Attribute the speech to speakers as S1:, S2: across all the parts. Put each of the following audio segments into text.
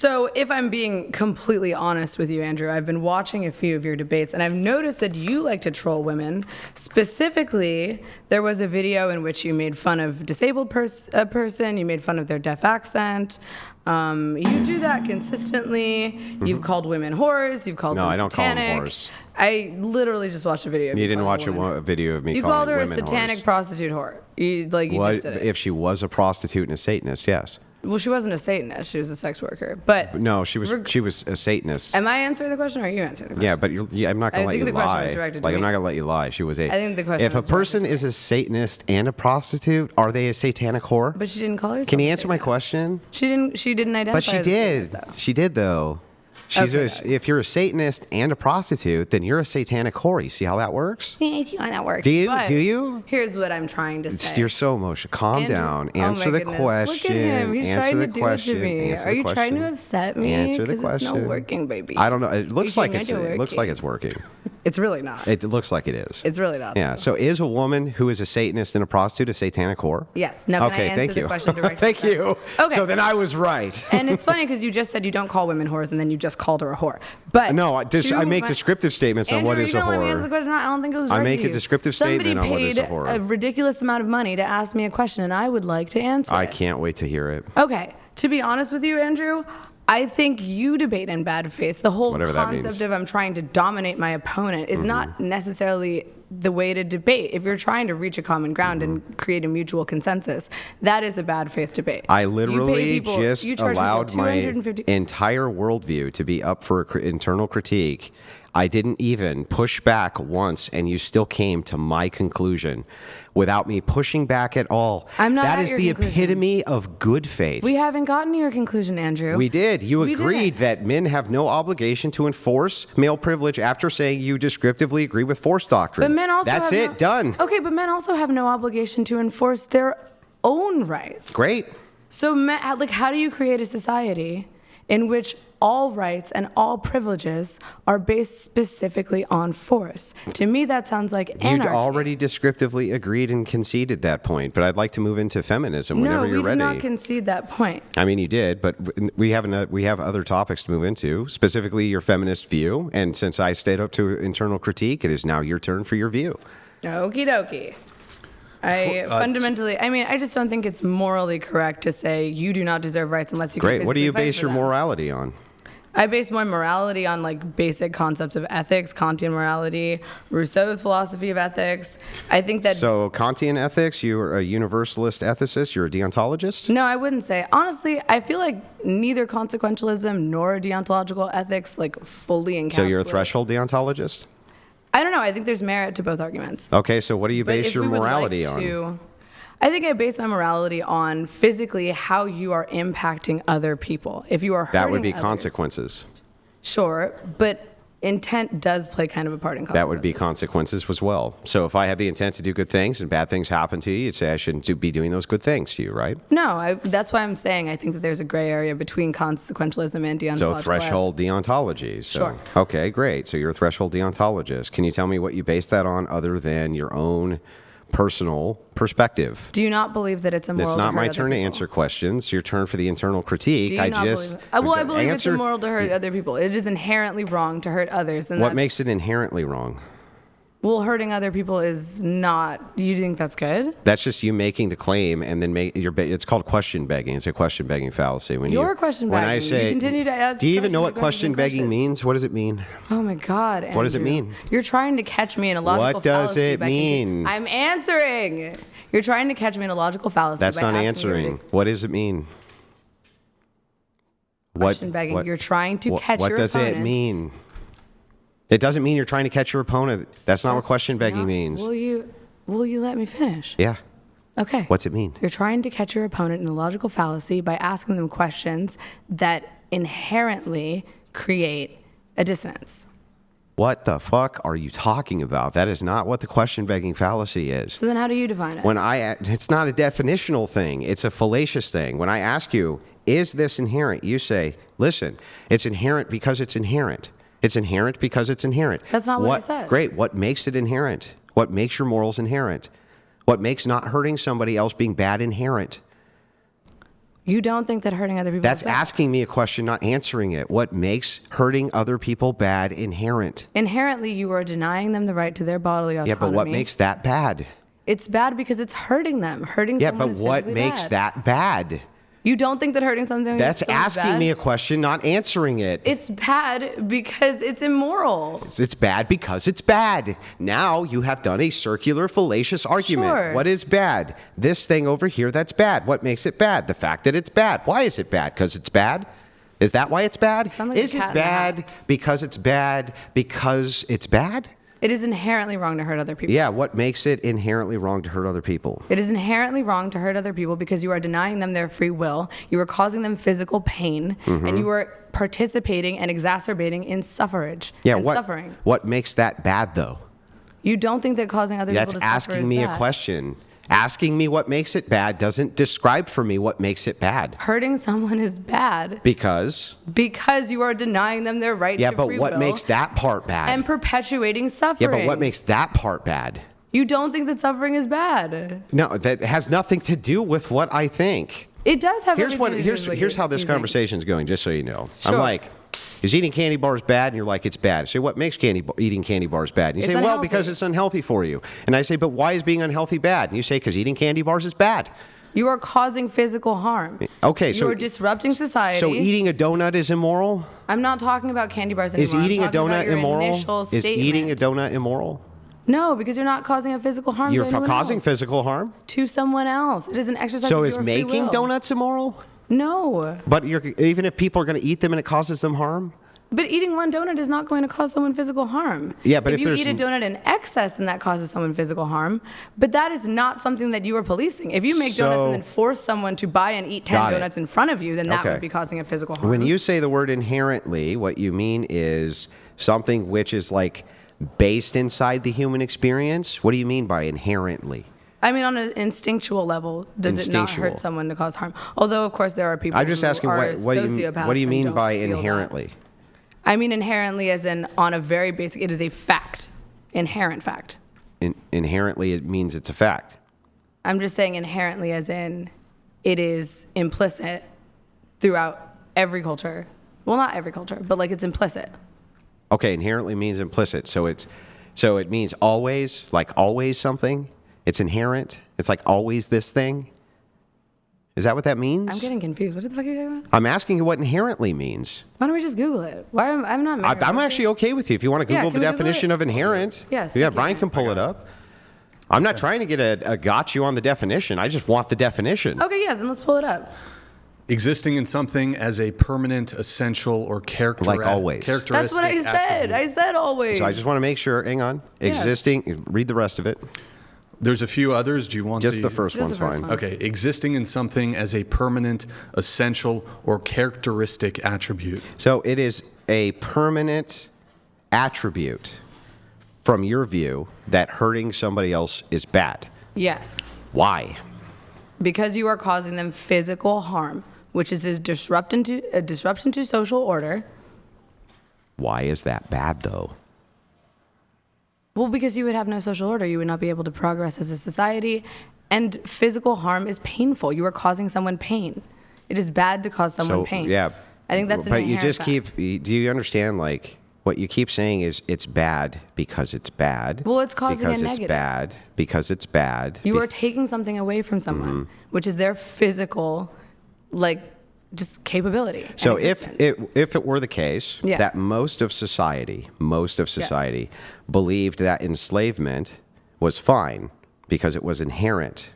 S1: So if I'm being completely honest with you, Andrew, I've been watching a few of your debates, and I've noticed that you like to troll women. Specifically, there was a video in which you made fun of disabled person, you made fun of their deaf accent. You do that consistently. You've called women whores. You've called them satanic. No, I don't call them whores. I literally just watched a video of you.
S2: You didn't watch a video of me calling women whores. You called her a satanic
S1: prostitute whore. You just did it.
S2: If she was a prostitute and a Satanist, yes.
S1: Well, she wasn't a Satanist. She was a sex worker. But
S2: no, she was a Satanist.
S1: Am I answering the question, or are you answering the question?
S2: Yeah, but I'm not going to let you lie. I'm not going to let you lie. She was a.
S1: I think the question.
S2: If a person is a Satanist and a prostitute, are they a satanic whore?
S1: But she didn't call herself.
S2: Can you answer my question?
S1: She didn't identify.
S2: But she did. She did though. If you're a Satanist and a prostitute, then you're a satanic whore. You see how that works?
S1: Yeah, I see how that works.
S2: Do you?
S1: Here's what I'm trying to say.
S2: You're so emotional. Calm down. Answer the question.
S1: Look at him. He's trying to do it to me. Are you trying to upset me?
S2: Answer the question.
S1: It's not working, baby.
S2: I don't know. It looks like it's working.
S1: It's really not.
S2: It looks like it is.
S1: It's really not.
S2: Yeah. So is a woman who is a Satanist and a prostitute a satanic whore?
S1: Yes. Now can I answer the question directly?
S2: Thank you.
S1: Okay.
S2: So then I was right.
S1: And it's funny because you just said you don't call women whores, and then you just called her a whore. But
S2: no, I make descriptive statements on what is a whore.
S1: Let me answer the question. I don't think it was.
S2: I make a descriptive statement on what is a whore.
S1: Somebody paid a ridiculous amount of money to ask me a question, and I would like to answer.
S2: I can't wait to hear it.
S1: Okay. To be honest with you, Andrew, I think you debate in bad faith. The whole concept of I'm trying to dominate my opponent is not necessarily the way to debate. If you're trying to reach a common ground and create a mutual consensus, that is a bad faith debate.
S2: I literally just allowed my entire worldview to be up for internal critique. I didn't even push back once, and you still came to my conclusion without me pushing back at all. That is the epitome of good faith.
S1: We haven't gotten to your conclusion, Andrew.
S2: We did. You agreed that men have no obligation to enforce male privilege after saying you descriptively agree with force doctrine.
S1: But men also
S2: done.
S1: Okay, but men also have no obligation to enforce their own rights.
S2: Great.
S1: So, how do you create a society in which all rights and all privileges are based specifically on force? To me, that sounds like anarchy.
S2: You'd already descriptively agreed and conceded that point, but I'd like to move into feminism whenever you're ready.
S1: No, we did not concede that point.
S2: I mean, you did, but we have other topics to move into, specifically your feminist view, and since I stayed up to internal critique, it is now your turn for your view.
S1: Okie dokie. I just don't think it's morally correct to say you do not deserve rights unless you can physically fight for them.
S2: Great. What do you base your morality on?
S1: I base my morality on basic concepts of ethics, Kantian morality, Rousseau's philosophy of ethics. I think that. So
S2: Kantian ethics, you're a universalist ethicist, you're a deontologist?
S1: No, I wouldn't say. Honestly, I feel like neither consequentialism nor deontological ethics fully encapsulate.
S2: So you're a threshold deontologist?
S1: I don't know. I think there's merit to both arguments.
S2: Okay, so what do you base your morality on?
S1: I think I base my morality on physically how you are impacting other people. If you are hurting
S2: that would be
S1: others,
S2: consequences.
S1: Sure, but intent does play kind of a part in consequences.
S2: That would be consequences as well. So if I have the intent to do good things and bad things happen to you, you'd say I shouldn't be doing those good things to you, right?
S1: No, that's why I'm saying I think that there's a gray area between consequentialism and deontology.
S2: So threshold deontology.
S1: Sure.
S2: Okay, great. So you're a threshold deontologist. Can you tell me what you base that on other than your own personal perspective?
S1: Do you not believe that it's immoral?
S2: It's not my turn to answer questions. Your turn for the internal critique.
S1: Do you not believe? Well, I believe it's immoral to hurt other people. It is inherently wrong to hurt others. And
S2: what makes it inherently wrong?
S1: Well, hurting other people is not. You think that's good?
S2: That's just you making the claim and then it's called question begging. It's a question begging fallacy.
S1: You're question begging.
S2: When I say,
S1: you continue to add.
S2: Do you even know what question begging means? What does it mean?
S1: Oh my God, Andrew.
S2: What does it mean?
S1: You're trying to catch me in a logical fallacy.
S2: What does it mean?
S1: I'm answering. You're trying to catch me in a logical fallacy.
S2: That's not answering. What does it mean?
S1: Question begging. You're trying to catch your opponent.
S2: What does it mean? It doesn't mean you're trying to catch your opponent. That's not what question begging means.
S1: Will you let me finish?
S2: Yeah.
S1: Okay.
S2: What's it mean?
S1: You're trying to catch your opponent in a logical fallacy by asking them questions that inherently create a dissonance.
S2: What the fuck are you talking about? That is not what the question begging fallacy is.
S1: So then how do you define it?
S2: It's not a definitional thing. It's a fallacious thing. When I ask you, is this inherent? You say, listen, it's inherent because it's inherent. It's inherent because it's inherent.
S1: That's not what I said.
S2: Great. What makes it inherent? What makes your morals inherent? What makes not hurting somebody else being bad inherent?
S1: You don't think that hurting other people
S2: That's
S1: is bad?
S2: asking me a question, not answering it. What makes hurting other people bad inherent?
S1: Inherently, you are denying them the right to their bodily autonomy.
S2: Yeah, but what makes that bad?
S1: It's bad because it's hurting them. Hurting someone is
S2: what
S1: physically
S2: makes
S1: bad.
S2: that bad?
S1: You don't think that hurting something
S2: That's
S1: someone is
S2: asking
S1: bad?
S2: me a question, not answering it.
S1: It's bad because it's immoral.
S2: It's bad because it's bad. Now you have done a circular, fallacious argument.
S1: Sure.
S2: What is bad? This thing over here, that's bad. What makes it bad? The fact that it's bad. Why is it bad? Because it's bad? Is that why it's bad?
S1: You sound like
S2: Is
S1: a
S2: it
S1: cat in the
S2: bad
S1: hat.
S2: because it's bad because it's bad?
S1: It is inherently wrong to hurt other people.
S2: Yeah, what makes it inherently wrong to hurt other people?
S1: It is inherently wrong to hurt other people because you are denying them their free will, you are causing them physical pain, and you are participating and exacerbating in suffrage and suffering.
S2: What makes that bad, though?
S1: You don't think that causing other people to suffer is
S2: That's asking me
S1: bad.
S2: a question. Asking me what makes it bad doesn't describe for me what makes it bad.
S1: Hurting someone is bad
S2: Because
S1: you are denying them their right to free will.
S2: Yeah, but what makes that part bad?
S1: And perpetuating suffering.
S2: Yeah, but what makes that part bad?
S1: You don't think that suffering is bad.
S2: No, that has nothing to do with what I think.
S1: It does have everything to do with what
S2: Here's how this
S1: you think.
S2: conversation is going, just so you know.
S1: Sure.
S2: I'm like, is eating candy bars bad? And you're like, it's bad. I say, what makes eating candy bars bad? And you
S1: It's
S2: say, well,
S1: unhealthy.
S2: because it's unhealthy for you. And I say, but why is being unhealthy bad? And you say, because eating candy bars is bad.
S1: You are causing physical harm.
S2: Okay, so
S1: you are disrupting society.
S2: So eating a donut is immoral?
S1: I'm not talking about candy bars anymore.
S2: Is eating
S1: I'm
S2: a
S1: talking about
S2: donut
S1: your
S2: immoral?
S1: initial
S2: Is eating a
S1: statement.
S2: donut immoral?
S1: No, because you're not causing a physical harm
S2: You're
S1: to anyone
S2: causing
S1: else.
S2: physical harm?
S1: To someone else. It is an exercise
S2: So
S1: of
S2: is
S1: your free
S2: making
S1: will.
S2: donuts immoral?
S1: No.
S2: But even if people are going to eat them and it causes them harm?
S1: But eating one donut is not going to cause someone physical harm.
S2: Yeah, but if
S1: you
S2: there's
S1: eat a donut in excess, then that causes someone physical harm. But that is not something that you are policing. If you make donuts and then force someone to buy and eat 10
S2: Got it.
S1: donuts in front of you, then that
S2: Okay.
S1: would be causing a physical harm.
S2: When you say the word inherently, what you mean is something which is like based inside the human experience? What do you mean by inherently?
S1: I mean, on an instinctual level, does it not
S2: Instinctual.
S1: hurt someone to cause harm? Although, of course, there are people
S2: I'm just
S1: who
S2: asking
S1: are
S2: what do
S1: sociopaths
S2: you
S1: and
S2: mean
S1: don't
S2: by
S1: feel that.
S2: inherently?
S1: I mean inherently as in on a very basic, it is a fact, inherent fact.
S2: Inherently, it means it's a fact.
S1: I'm just saying inherently as in it is implicit throughout every culture. Well, not every culture, but like it's implicit.
S2: Okay, inherently means implicit. So it means always, like always something. It's inherent. It's like always this thing. Is that what that means?
S1: I'm getting confused. What the fuck are you talking about?
S2: I'm asking you what inherently means.
S1: Why don't we just Google it? Why I'm not married.
S2: I'm actually okay with you. If you want to Google
S1: can
S2: the
S1: we Google
S2: definition
S1: it?
S2: of inherent.
S1: Yes,
S2: Yeah,
S1: thank you.
S2: Brian can pull it up. I'm not trying to get a got you on the definition. I just want the definition.
S1: Okay, yeah, then let's pull it up.
S3: Existing in something as a permanent, essential, or
S2: Like always.
S3: characteristic
S1: That's what I said.
S3: attribute.
S1: I said always.
S2: So I just want to make sure. Hang on.
S1: Yeah.
S2: Existing. Read the rest of it.
S3: There's a few others. Do you want
S2: Just the first
S1: Just
S2: one's
S1: the first
S2: fine.
S1: one.
S3: Okay. Existing in something as a permanent, essential, or characteristic attribute.
S2: So it is a permanent attribute from your view that hurting somebody else is bad.
S1: Yes.
S2: Why?
S1: Because you are causing them physical harm, which is a disruption to social order.
S2: Why is that bad though?
S1: Well, because you would have no social order, you would not be able to progress as a society, and physical harm is painful. You are causing someone pain. It is bad to cause someone pain.
S2: Yeah.
S1: I think that's an
S2: But you
S1: inherent
S2: just
S1: fact.
S2: do you understand like what you keep saying is it's bad because it's bad.
S1: Well, it's causing a
S2: because
S1: negative.
S2: it's bad because it's bad.
S1: You are taking something away from someone, which is their physical, like, just capability. and
S2: So if
S1: existence.
S2: it were the case
S1: Yes.
S2: that most of society believed that enslavement was fine because it was inherent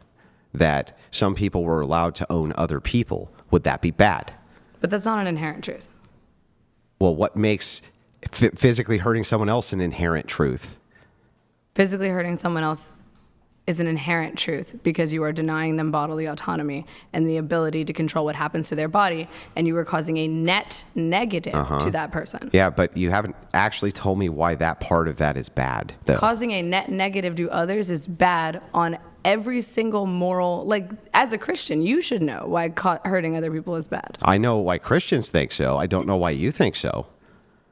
S2: that some people were allowed to own other people, would that be bad?
S1: But that's not an inherent truth.
S2: Well, what makes physically hurting someone else an inherent truth?
S1: Physically hurting someone else is an inherent truth because you are denying them bodily autonomy and the ability to control what happens to their body, and you are causing a net negative to that person.
S2: Yeah, but you haven't actually told me why that part of that is bad, though.
S1: Causing a net negative to others is bad on every single moral, like, as a Christian, you should know why hurting other people is bad.
S2: I know why Christians think so. I don't know why you think so.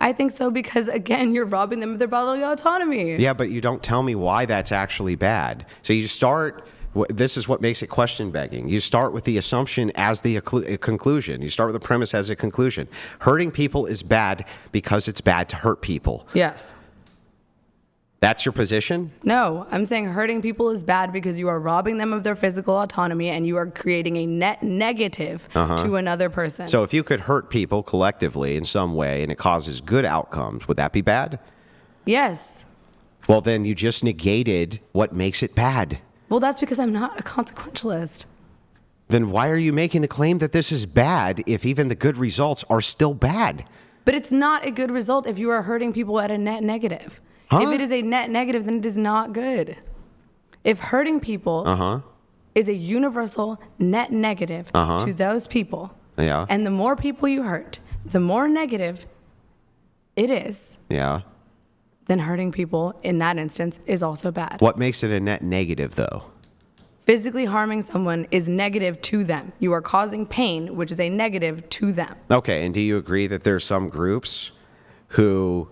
S1: I think so because, again, you're robbing them of their bodily autonomy.
S2: Yeah, but you don't tell me why that's actually bad. So you start This is what makes it question begging. You start with the assumption as the conclusion. You start with the premise as a conclusion. Hurting people is bad because it's bad to hurt people.
S1: Yes.
S2: That's your position?
S1: No, I'm saying hurting people is bad because you are robbing them of their physical autonomy and you are creating a net negative to another person.
S2: So if you could hurt people collectively in some way and it causes good outcomes, would that be bad?
S1: Yes.
S2: Well, then you just negated what makes it bad.
S1: Well, that's because I'm not a consequentialist.
S2: Then why are you making the claim that this is bad if even the good results are still bad?
S1: But it's not a good result if you are hurting people at a net negative. If it is a net negative, then it is not good. If hurting people is a universal net negative to those people, and the more people you hurt, the more negative it is, then hurting people in that instance is also bad.
S2: What makes it a net negative, though?
S1: Physically harming someone is negative to them. You are causing pain, which is a negative to them.
S2: Okay, and do you agree that there's some groups who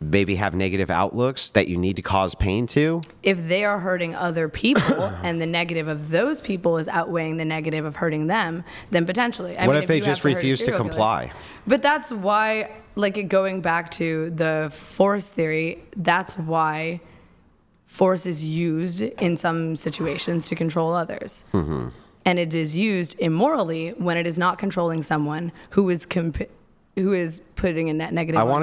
S2: maybe have negative outlooks that you need to cause pain to?
S1: If they are hurting other people and the negative of those people is outweighing the negative of hurting them, then potentially.
S2: What if they just refuse to comply?
S1: But that's why, like, going back to the force theory, that's why force is used in some situations to control others. Mm-hmm. And it is used immorally when it is not controlling someone who is putting a net negative on